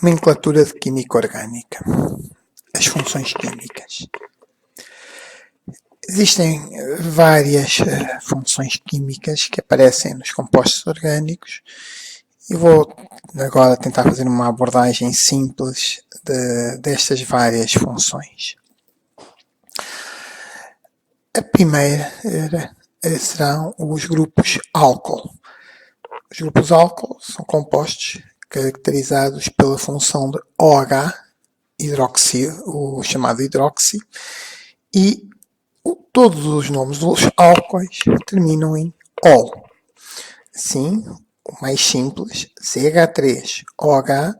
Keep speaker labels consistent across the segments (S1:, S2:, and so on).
S1: Nomenclatura de química orgânica. As funções químicas. Existem várias funções químicas que aparecem nos compostos orgânicos e vou agora tentar fazer uma abordagem simples destas várias funções. A primeira serão os grupos álcool. Os grupos álcool são compostos caracterizados pela função de OH, o chamado hidroxi, e todos os nomes dos álcoois terminam em ol. Assim, o mais simples, CH3OH,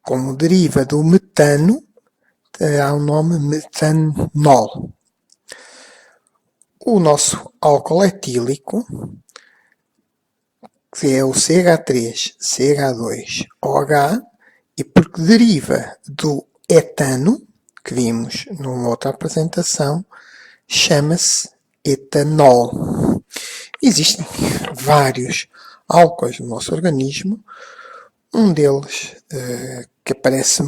S1: como deriva do metano, terá o nome metanol. O nosso álcool etílico, que é o CH3CH2OH, e porque deriva do etano, que vimos numa outra apresentação, chama-se etanol. Existem vários álcoois no nosso organismo, um deles que aparece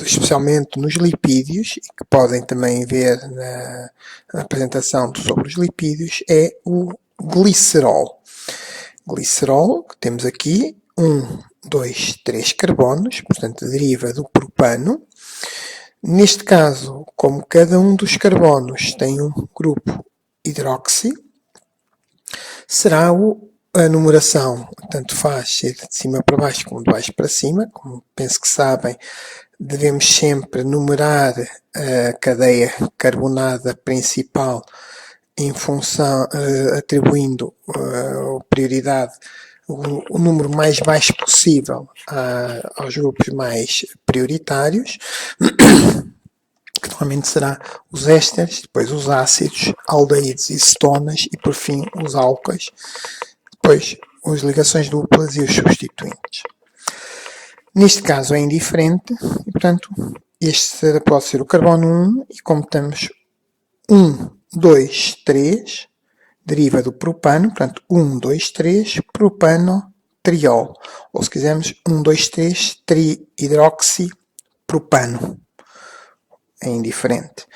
S1: especialmente nos lipídios e que podem também ver na apresentação sobre os lipídios, é o glicerol. Glicerol, que temos aqui 2, 3 carbonos, portanto deriva do propano. Neste caso, como cada um dos carbonos tem um grupo hidroxi, será a numeração, tanto faz ser de cima para baixo como de baixo para cima. Como penso que sabem, devemos sempre numerar a cadeia carbonada principal em função, atribuindo prioridade, o número mais baixo possível aos grupos mais prioritários, que normalmente será os ésteres, depois os ácidos, aldeídos e cetonas e por fim os álcoois, depois as ligações duplas e os substituintes. Neste caso é indiferente e, portanto, este pode ser o carbono 1 e como temos 1, 2, 3, deriva do propano, portanto 1, 2, 3, propano-triol, ou se quisermos 1, 2, 3, trihidroxipropano. É indiferente.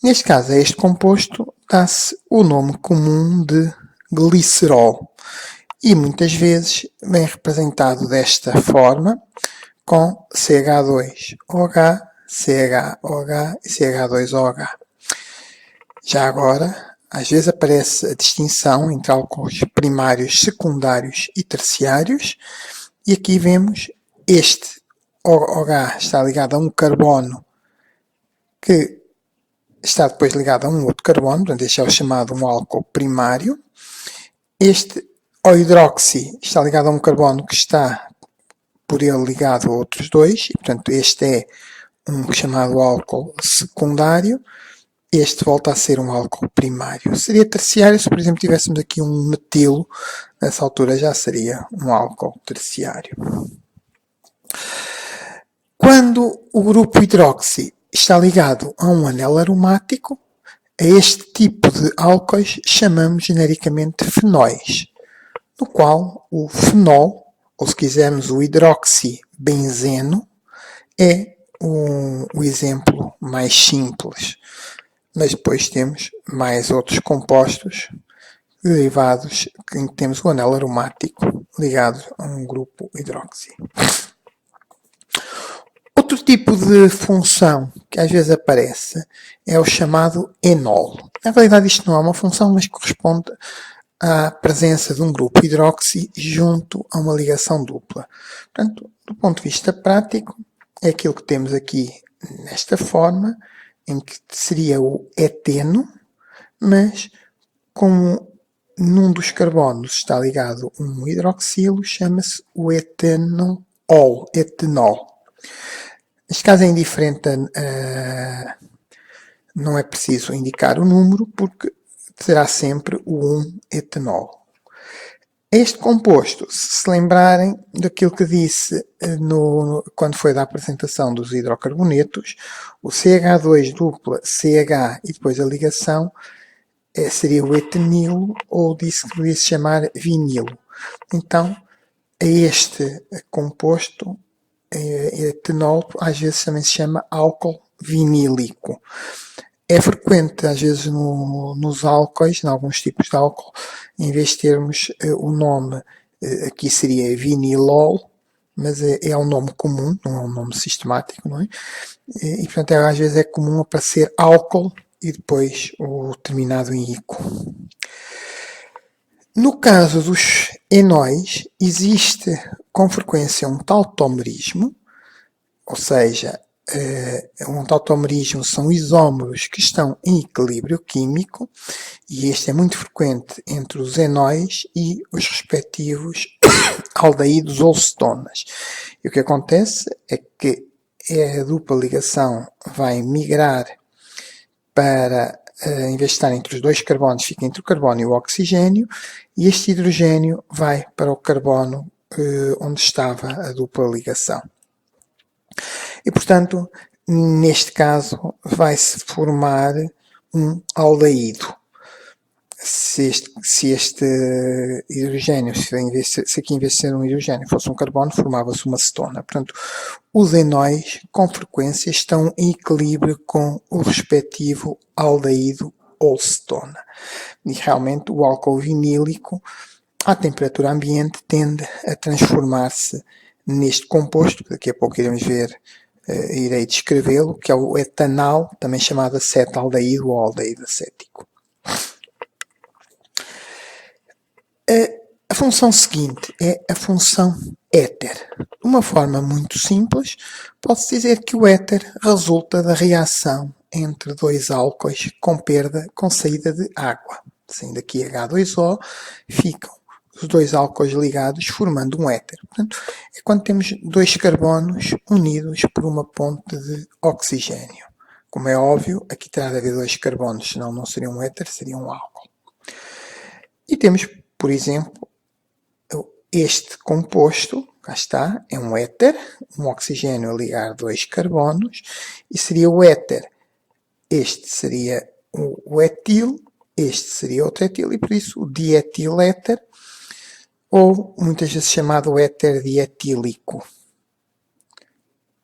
S1: Neste caso, a este composto dá-se o nome comum de glicerol e muitas vezes vem representado desta forma com CH2OH, CHOH e CH2OH. Já agora, às vezes aparece a distinção entre álcoois primários, secundários e terciários e aqui vemos este OH está ligado a um carbono que está depois ligado a um outro carbono, portanto este é o chamado um álcool primário. Este O hidroxi está ligado a um carbono que está por ele ligado a outros dois, e portanto este é um chamado álcool secundário. Este volta a ser um álcool primário. Seria terciário se, por exemplo, tivéssemos aqui um metilo, nessa altura já seria um álcool terciário. Quando o grupo hidroxi está ligado a um anel aromático, a este tipo de álcoois chamamos genericamente fenóis, no qual o fenol, ou se quisermos o hidroxibenzeno, é o exemplo mais simples. Mas depois temos mais outros compostos derivados em que temos o anel aromático ligado a um grupo hidroxi. Outro tipo de função que às vezes aparece é o chamado enol. Na realidade isto não é uma função, mas corresponde à presença de um grupo hidroxi junto a uma ligação dupla. Portanto, do ponto de vista prático, é aquilo que temos aqui nesta forma, em que seria o eteno, mas como num dos carbonos está ligado um hidroxilo, chama-se o etanol. Neste caso é indiferente, não é preciso indicar o número, porque será sempre o 1-etanol. Este composto, se lembrarem daquilo que disse quando foi da apresentação dos hidrocarbonetos, o CH2 dupla CH e depois a ligação seria o etanilo, ou disse que podia se chamar vinilo. Então, a este composto etanol às vezes também se chama álcool vinílico. É frequente, às vezes, nos álcoois, em alguns tipos de álcool, em vez de termos o nome, aqui seria vinilol, mas é um nome comum, não é um nome sistemático, não é? E portanto, às vezes é comum aparecer álcool e depois o terminado em ico. No caso dos enóis, existe com frequência um tautomerismo, ou seja, um tautomerismo são isómeros que estão em equilíbrio químico, e este é muito frequente entre os enóis e os respectivos aldeídos ou cetonas. E o que acontece é que a dupla ligação vai migrar para, em vez de estar entre os dois carbonos, fica entre o carbono e o oxigênio, e este hidrogênio vai para o carbono onde estava a dupla ligação. E, portanto, neste caso, vai-se formar um aldeído. Se este hidrogênio, se aqui em vez de ser um hidrogênio fosse um carbono, formava-se uma cetona. Portanto, os enóis, com frequência, estão em equilíbrio com o respectivo aldeído ou cetona. E realmente o álcool vinílico, à temperatura ambiente, tende a transformar-se neste composto, que daqui a pouco iremos ver, irei descrevê-lo, que é o etanal, também chamado acetaldeído ou aldeído acético. A função seguinte é a função éter. De uma forma muito simples, pode-se dizer que o éter resulta da reação entre dois álcoois com saída de água. Saindo aqui H2O, ficam os dois álcoois ligados formando um éter. Portanto, é quando temos dois carbonos unidos por uma ponte de oxigênio. Como é óbvio, aqui terá de haver dois carbonos, senão não seria um éter, seria um álcool. E temos, por exemplo, este composto, cá está, é um éter, um oxigênio a ligar dois carbonos, e seria o éter. Este seria o etil, este seria outro etil, e por isso o dietiléter, ou muitas vezes chamado éter dietílico,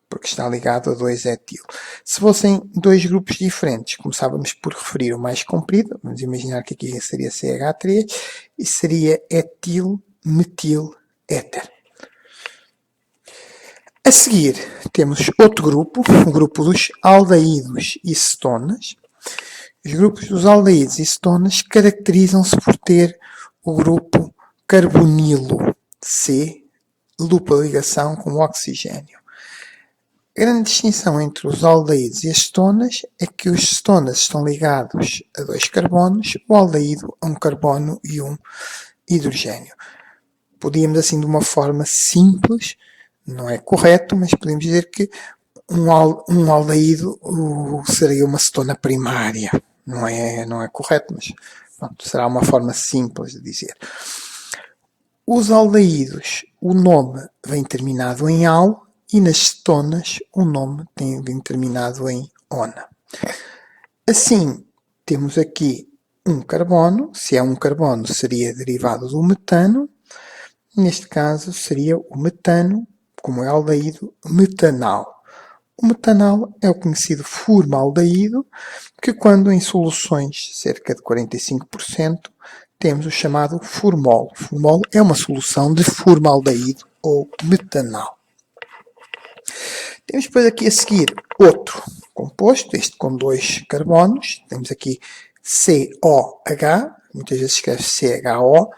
S1: porque está ligado a dois etil. Se fossem dois grupos diferentes, começávamos por referir o mais comprido, vamos imaginar que aqui seria CH3, e seria etil metil éter. A seguir temos outro grupo, o grupo dos aldeídos e cetonas. Os grupos dos aldeídos e cetonas caracterizam-se por ter o grupo carbonilo C, dupla ligação com o oxigênio. A grande distinção entre os aldeídos e as cetonas é que os cetonas estão ligados a dois carbonos, o aldeído a um carbono e um hidrogênio. Podíamos, assim, de uma forma simples, não é correto, mas podemos dizer que um aldeído seria uma cetona primária. Não é correto, mas pronto, será uma forma simples de dizer. Os aldeídos, o nome vem terminado em al, e nas cetonas o nome vem terminado em ona. Assim, temos aqui um carbono. Se é um carbono, seria derivado do metano. Neste caso, seria o metano, como é aldeído, metanal. O metanal é o conhecido formaldeído, que quando em soluções cerca de 45%, temos o chamado formol. Formol é uma solução de formaldeído ou metanal. Temos depois aqui a seguir outro composto, este com dois carbonos. Temos aqui COH, muitas vezes escreve CHO,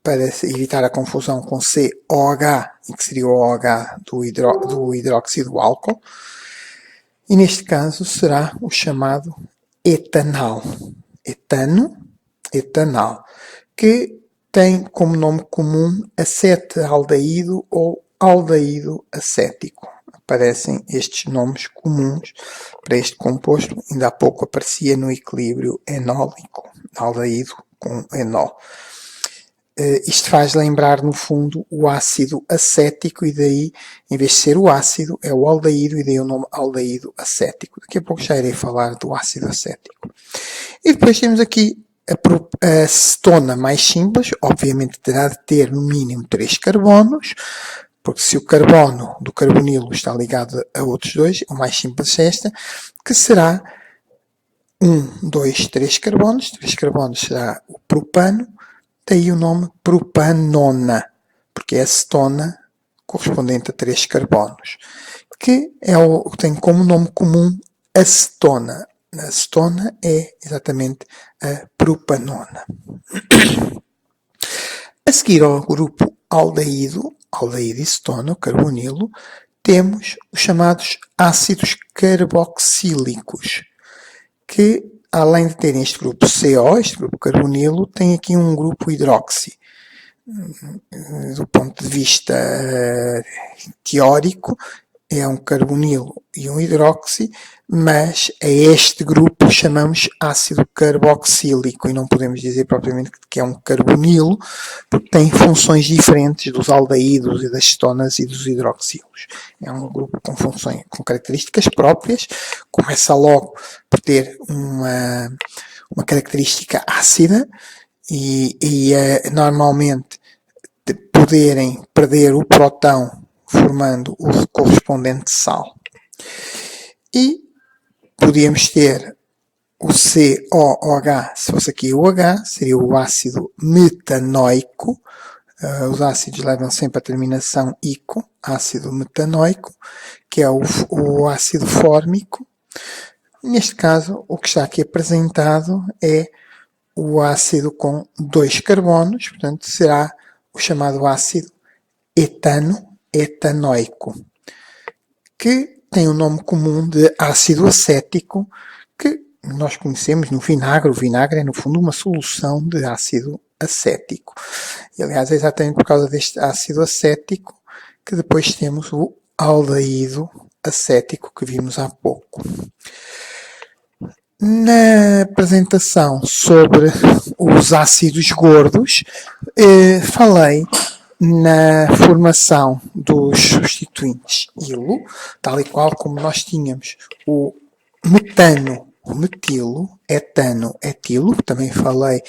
S1: para evitar a confusão com COH, que seria o OH do hidróxido álcool. E neste caso será o chamado etanal. Etanal, que tem como nome comum acetaldeído ou aldeído acético. Aparecem estes nomes comuns para este composto. Ainda há pouco aparecia no equilíbrio enólico, aldeído com enol. Isto faz lembrar, no fundo, o ácido acético, e daí, em vez de ser o ácido, é o aldeído, e daí o nome aldeído acético. Daqui a pouco já irei falar do ácido acético. E depois temos aqui a cetona mais simples, obviamente terá de ter no mínimo 3 carbonos, Porque se o carbono do carbonilo está ligado a outros dois, o mais simples é esta, que será 1, 2, 3 carbonos. 3 carbonos será o propano, daí o nome propanona, porque é acetona correspondente a 3 carbonos, que tem como nome comum acetona. A acetona é exatamente a propanona. A seguir ao grupo aldeído e cetona, o carbonilo, temos os chamados ácidos carboxílicos, que, além de terem este grupo CO, este grupo carbonilo, tem aqui um grupo hidroxi. Do ponto de vista teórico, é um carbonilo e um hidroxi, mas a este grupo chamamos ácido carboxílico e não podemos dizer propriamente que é um carbonilo, porque tem funções diferentes dos aldeídos e das cetonas e dos hidroxilos. É um grupo com funções, com características próprias, começa logo por ter uma característica ácida e normalmente de poderem perder o próton formando o correspondente sal. E podíamos ter o COOH, se fosse aqui o H, seria o ácido metanoico. Os ácidos levam sempre a terminação ico, ácido metanoico, que é o ácido fórmico. Neste caso, o que está aqui apresentado é o ácido com 2 carbonos, portanto será o chamado ácido etanoico, que tem o nome comum de ácido acético, que nós conhecemos no vinagre. O vinagre é, no fundo, uma solução de ácido acético. E, aliás, é exatamente por causa deste ácido acético que depois temos o aldeído acético que vimos há pouco. Na apresentação sobre os ácidos gordos, falei na formação dos substituintes ilo, tal e qual como nós tínhamos o metano, o metilo, etano, etilo, que também falei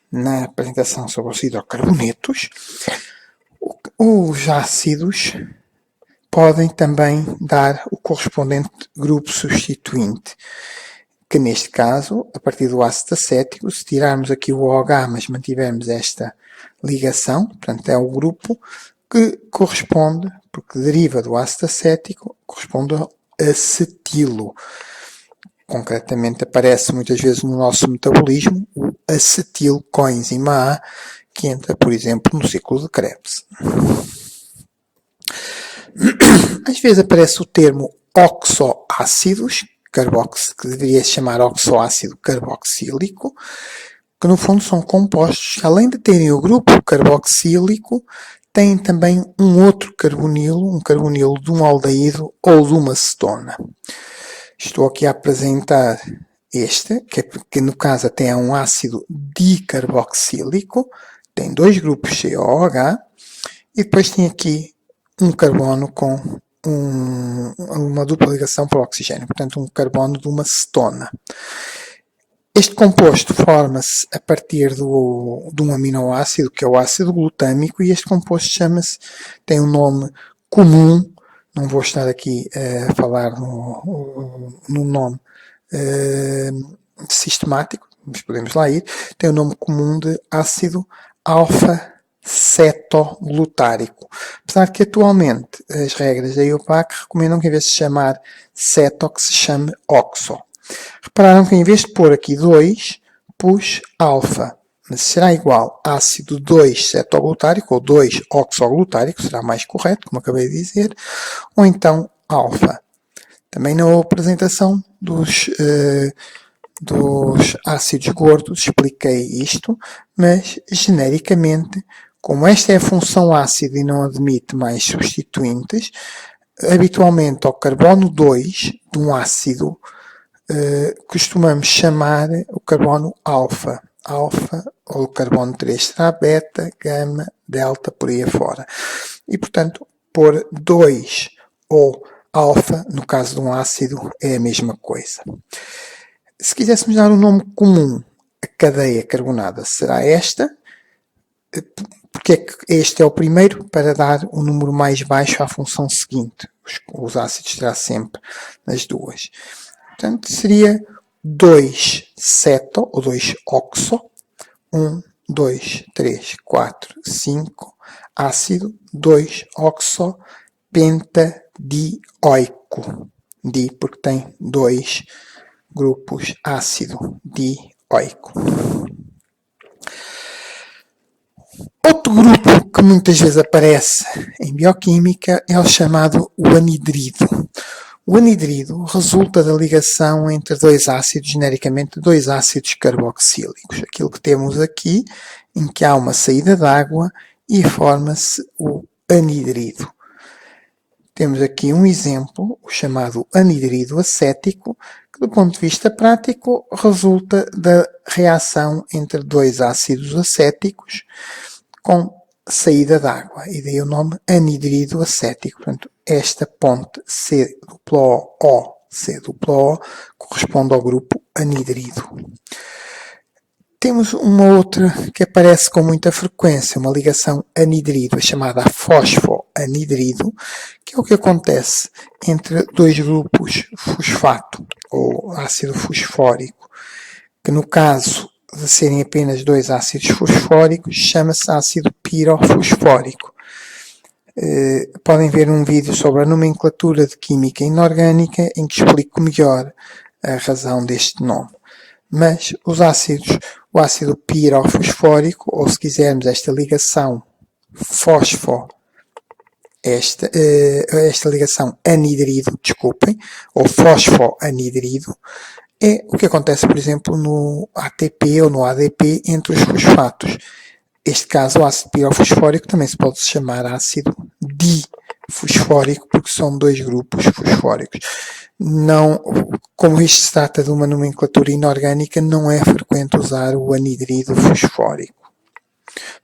S1: na apresentação sobre os hidrocarbonetos. Os ácidos podem também dar o correspondente grupo substituinte, que neste caso, a partir do ácido acético, se tirarmos aqui o OH, mas mantivermos esta ligação, portanto é o grupo que corresponde, porque deriva do ácido acético, corresponde ao acetilo. Concretamente aparece muitas vezes no nosso metabolismo o acetilcoenzima A, que entra, por exemplo, no ciclo de Krebs. Às vezes aparece o termo oxoácidos, que deveria se chamar oxoácido carboxílico, que no fundo são compostos que, além de terem o grupo carboxílico, têm também um outro carbonilo, um carbonilo de um aldeído ou de uma cetona. Estou aqui a apresentar este, que no caso até é um ácido dicarboxílico, tem 2 grupos COH, e depois tem aqui um carbono com uma dupla ligação por oxigênio, portanto um carbono de uma cetona. Este composto forma-se a partir de um aminoácido, que é o ácido glutâmico, e este composto tem um nome comum, não vou estar aqui a falar no nome sistemático, mas podemos lá ir, tem o nome comum de ácido alfa-cetoglutárico. Apesar que atualmente as regras da IUPAC recomendam que em vez de se chamar ceto, que se chame oxo. Repararam que em vez de pôr aqui 2, pus alfa, mas será igual a ácido 2-cetoglutárico ou 2-oxoglutárico, será mais correto, como acabei de dizer, ou então alfa. Também na apresentação dos ácidos gordos expliquei isto, mas genericamente, como esta é a função ácida e não admite mais substituintes, habitualmente ao carbono 2 de um ácido costumamos chamar o carbono alfa. Alfa, ou o carbono 3 será beta, gama, delta, por aí afora. E, portanto, pôr 2 ou alfa, no caso de um ácido, é a mesma coisa. Se quiséssemos dar um nome comum à cadeia carbonada, será esta. Porque é que este é o primeiro? Para dar um número mais baixo à função seguinte. Os ácidos terá sempre nas duas. Portanto, seria 2-ceto ou 2-oxo. 1, 2, 3, 4, 5. Ácido 2-oxo-pentadioico. Di porque tem dois grupos ácido dioico. Outro grupo que muitas vezes aparece em bioquímica é o chamado anidrido. O anidrido resulta da ligação entre dois ácidos, genericamente dois ácidos carboxílicos. Aquilo que temos aqui, em que há uma saída de água e forma-se o anidrido. Temos aqui um exemplo, o chamado anidrido acético, que do ponto de vista prático resulta da reação entre dois ácidos acéticos com saída de água, e daí o nome anidrido acético. Portanto, esta ponte C-O, C-O corresponde ao grupo anidrido. Temos uma outra que aparece com muita frequência, uma ligação anidrido, chamada fosfoanidrido, que é o que acontece entre dois grupos fosfato, ou ácido fosfórico, que no caso de serem apenas dois ácidos fosfóricos, chama-se ácido pirofosfórico. Podem ver um vídeo sobre a nomenclatura de química inorgânica em que explico melhor a razão deste nome. Mas os ácidos, o ácido pirofosfórico, ou se quisermos esta ligação esta ligação anidrido, ou fosfoanidrido, é o que acontece, por exemplo, no ATP ou no ADP entre os fosfatos. Este caso, o ácido pirofosfórico também se pode chamar ácido difosfórico, porque são dois grupos fosfóricos. Não, como isto se trata de uma nomenclatura inorgânica, não é frequente usar o anidrido fosfórico,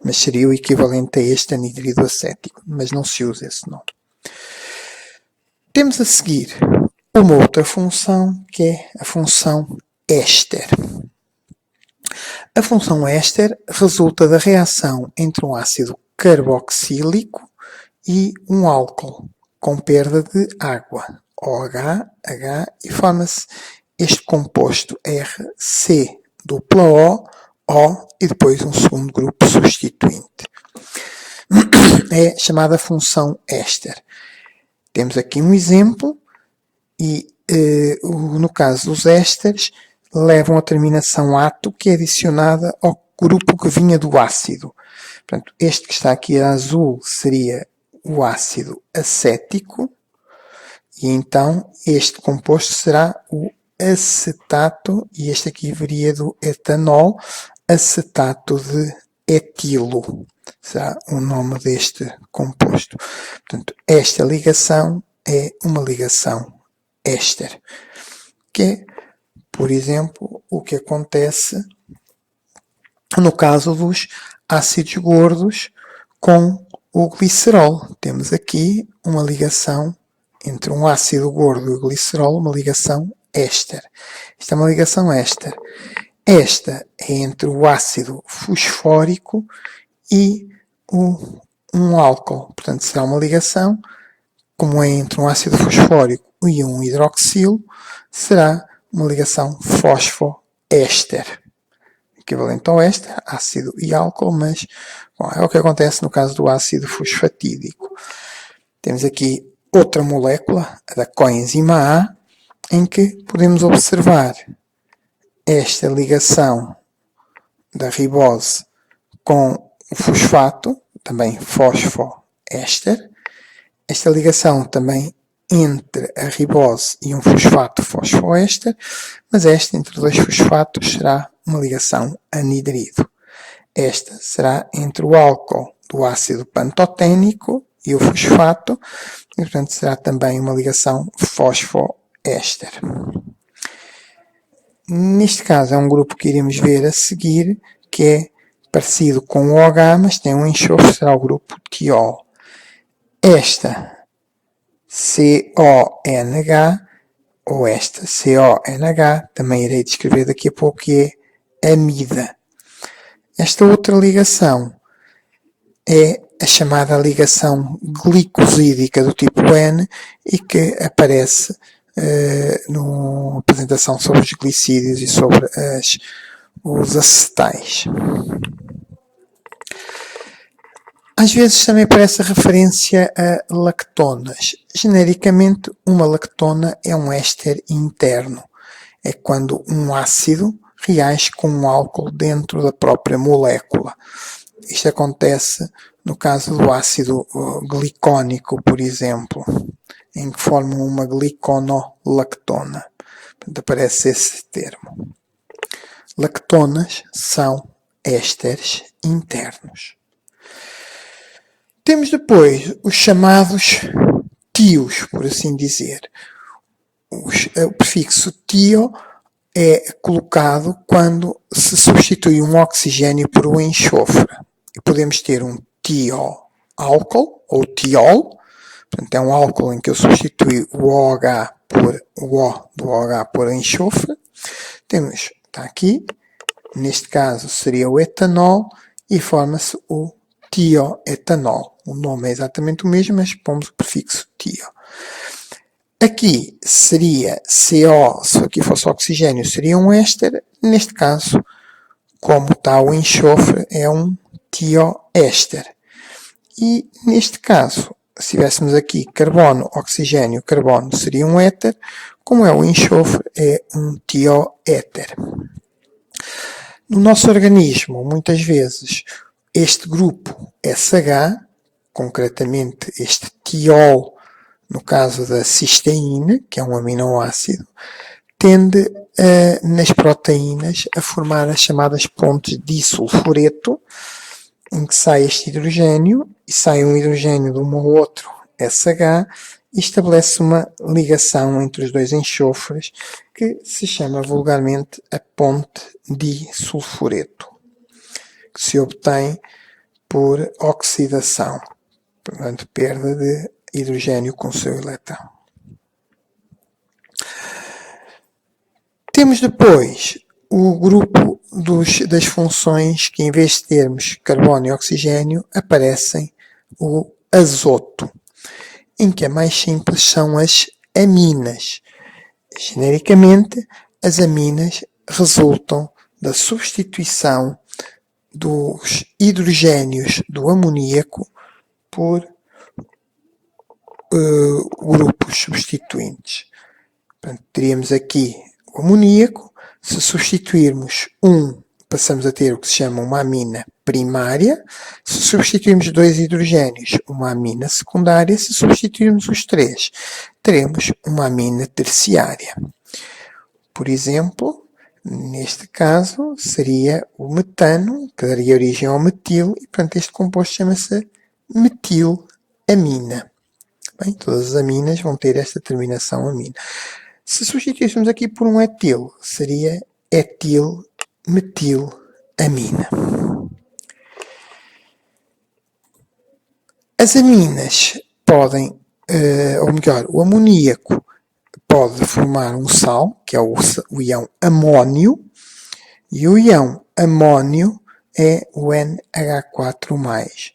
S1: mas seria o equivalente a este anidrido acético, mas não se usa esse nome. Temos a seguir uma outra função, que é a função éster. A função éster resulta da reação entre um ácido carboxílico e um álcool, com perda de água, OH, H, e forma-se este composto RC-O, O, e depois um segundo grupo substituinte. É chamada função éster. Temos aqui um exemplo, e no caso dos ésteres, levam a terminação ato, que é adicionada ao grupo que vinha do ácido. Portanto, este que está aqui a azul seria o ácido acético, e então este composto será o acetato, e este aqui viria do etanol, acetato de etilo. Será o nome deste composto. Portanto, esta ligação é uma ligação éster, que é, por exemplo, o que acontece no caso dos ácidos gordos com o glicerol. Temos aqui uma ligação entre um ácido gordo e o glicerol, uma ligação éster. Esta é uma ligação éster. Esta é entre o ácido fosfórico e um álcool. Portanto, será uma ligação, como é entre um ácido fosfórico e um hidroxilo, será uma ligação fosfoéster. Equivalente ao éster, ácido e álcool, mas bom, é o que acontece no caso do ácido fosfatídico. Temos aqui outra molécula, a da coenzima A, em que podemos observar esta ligação da ribose com o fosfato, também fosfoéster. Esta ligação também entre a ribose e um fosfato fosfoéster, mas esta entre dois fosfatos será uma ligação anidrido. Esta será entre o álcool do ácido pantoténico e o fosfato, e portanto será também uma ligação fosfoéster. Neste caso é um grupo que iremos ver a seguir, que é parecido com o OH, mas tem um enxofre, será o grupo tiol. Esta CONH, ou esta CONH, também irei descrever daqui a pouco, que é amida. Esta outra ligação é a chamada ligação glicosídica do tipo N e que aparece na apresentação sobre os glicídios e sobre os acetais. Às vezes também aparece a referência a lactonas. Genericamente, uma lactona é um éster interno. É quando um ácido reage com um álcool dentro da própria molécula. Isto acontece no caso do ácido glicónico, por exemplo, em que formam uma gliconolactona. Portanto, aparece esse termo. Lactonas são ésteres internos. Temos depois os chamados tios, por assim dizer. O prefixo tio é colocado quando se substitui um oxigênio por um enxofre. E podemos ter um tio-álcool, ou tiol, portanto é um álcool em que eu substituo o OH por o O do OH por enxofre. Temos, está aqui, neste caso seria o etanol, e forma-se o tioetanol. O nome é exatamente o mesmo, mas pomos o prefixo tio. Aqui seria CO, se aqui fosse oxigênio, seria um éster. Neste caso, como está o enxofre, é um tioéster. E neste caso, se tivéssemos aqui carbono, oxigênio, carbono, seria um éter. Como é o enxofre, é um tioéter. No nosso organismo, muitas vezes, este grupo SH, concretamente este tiol, no caso da cisteína, que é um aminoácido, tende nas proteínas a formar as chamadas pontes disulfureto, em que sai este hidrogênio e sai um hidrogênio de um ou outro SH e estabelece uma ligação entre os dois enxofres que se chama vulgarmente a ponte disulfureto, que se obtém por oxidação, portanto perda de hidrogênio com o seu elétron. Temos depois o grupo das funções que, em vez de termos carbono e oxigênio, aparecem o azoto, em que a mais simples são as aminas. Genericamente, as aminas resultam da substituição dos hidrogénios do amoníaco por grupos substituintes. Portanto, teríamos aqui o amoníaco. Se substituirmos passamos a ter o que se chama uma amina primária. Se substituirmos 2 hidrogénios, uma amina secundária. Se substituirmos os 3, teremos uma amina terciária. Por exemplo, neste caso, seria o metano, que daria origem ao metil, e portanto este composto chama-se metilamina. Bem, todas as aminas vão ter esta terminação amina. Se substituíssemos aqui por um etil, seria etilmetilamina. As aminas podem, ou melhor, o amoníaco pode formar um sal, que é o ião amônio, e o ião amônio é o NH4+.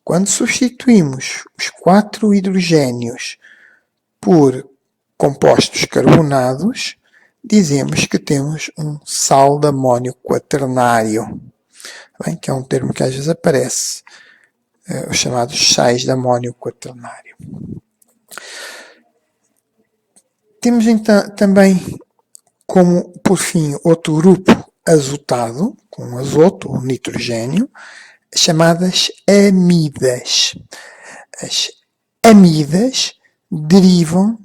S1: Quando substituímos os 4 hidrogénios por compostos carbonados, dizemos que temos um sal de amônio quaternário, bem, que é um termo que às vezes aparece, os chamados sais de amônio quaternário. Temos então também, como por fim, outro grupo azotado, com azoto ou nitrogênio, chamadas amidas. As amidas derivam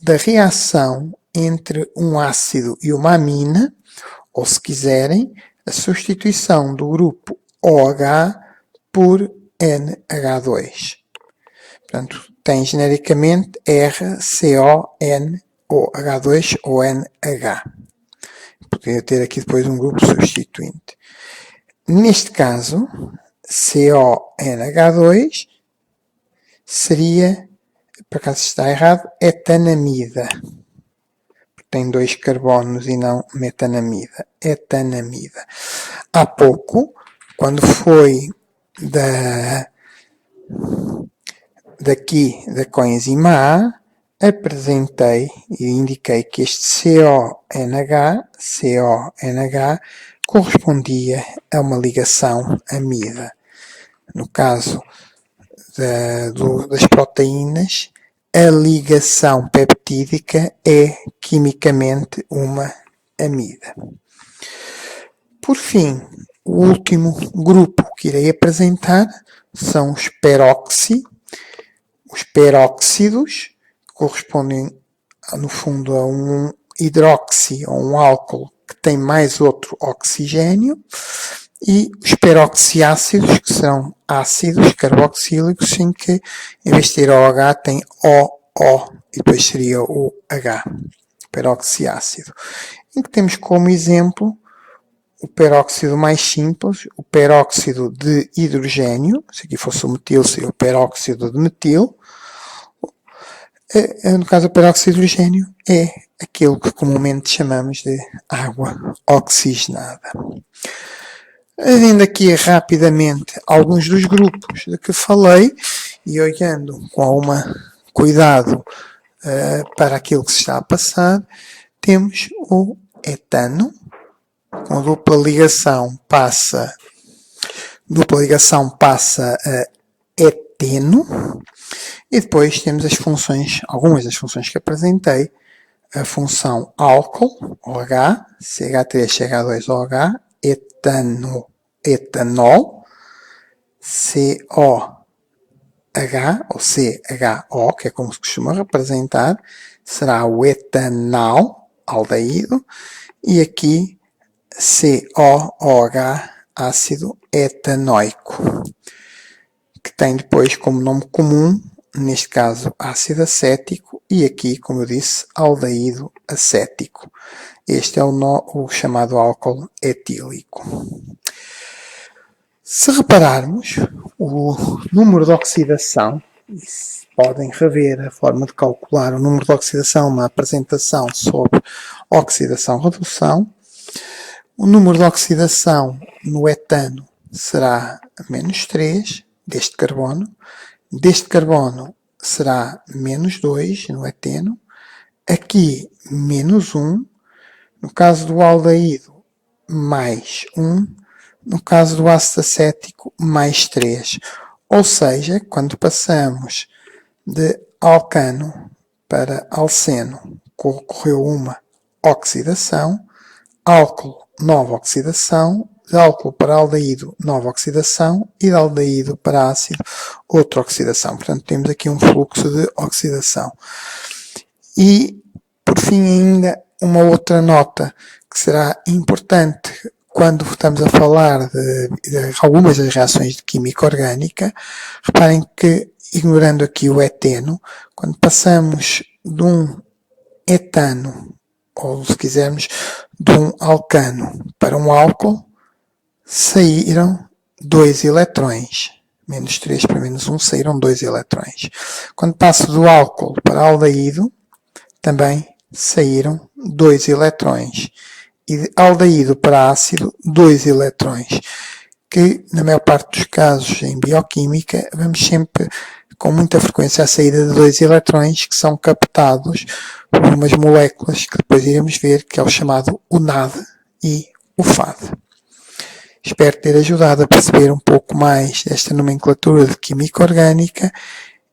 S1: da reação entre um ácido e uma amina, ou se quiserem, a substituição do grupo OH por NH2. Portanto, tem genericamente RCON ou H2 ou NH. Poderia ter aqui depois um grupo substituinte. Neste caso, CONH2 seria, por acaso está errado, etanamida. Tem 2 carbonos e não metanamida. Etanamida. Há pouco, quando foi daqui da coenzima A, apresentei e indiquei que este CONH correspondia a uma ligação amida. No caso das proteínas, a ligação peptídica é quimicamente uma amida. Por fim, o último grupo que irei apresentar são os peróxidos, que correspondem, no fundo, a um hidróxi ou um álcool que tem mais outro oxigênio, e os peroxiácidos, que são ácidos carboxílicos, em que, em vez de ter OH, tem OO, e depois seria o H, peroxiácido. Em que temos como exemplo o peróxido mais simples, o peróxido de hidrogênio. Se aqui fosse o metil, seria o peróxido de metil. No caso, o peróxido de hidrogênio é aquilo que comumente chamamos de água oxigenada. Vendo aqui rapidamente alguns dos grupos de que falei e olhando com algum cuidado para aquilo que se está a passar, temos o etano, com dupla ligação passa a eteno, e depois temos as funções, algumas das funções que apresentei, a função álcool, OH, CH3, CH2OH, etanol, COH ou CHO, que é como se costuma representar, será o etanal, aldeído, e aqui COOH, ácido etanoico, que tem depois como nome comum, neste caso ácido acético, e aqui, como eu disse, aldeído acético. Este é o chamado álcool etílico. Se repararmos, o número de oxidação, podem rever a forma de calcular o número de oxidação na apresentação sobre oxidação-redução. O número de oxidação no etano será menos 3 deste carbono. Deste carbono será menos 2 no eteno. Aqui, menos 1. No caso do aldeído, mais 1. No caso do ácido acético, mais 3. Ou seja, quando passamos de alcano para alceno, ocorreu uma oxidação, álcool, nova oxidação, de álcool para aldeído, nova oxidação, e de aldeído para ácido, outra oxidação. Portanto, temos aqui um fluxo de oxidação. E, por fim, ainda uma outra nota que será importante quando estamos a falar de algumas das reações de química orgânica. Reparem que, ignorando aqui o eteno, quando passamos de um etano, ou se quisermos, de um alcano para um álcool, saíram 2 eletrões. Menos 3 para menos 1 saíram 2 eletrões. Quando passo do álcool para aldeído, também saíram 2 eletrões. E de aldeído para ácido, 2 eletrões. Que, na maior parte dos casos em bioquímica, vemos sempre com muita frequência a saída de 2 eletrões que são captados por umas moléculas que depois iremos ver, que é o chamado UNAD e o FAD. Espero ter ajudado a perceber um pouco mais desta nomenclatura de química orgânica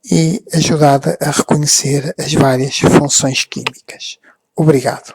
S1: e ajudado a reconhecer as várias funções químicas. Obrigado.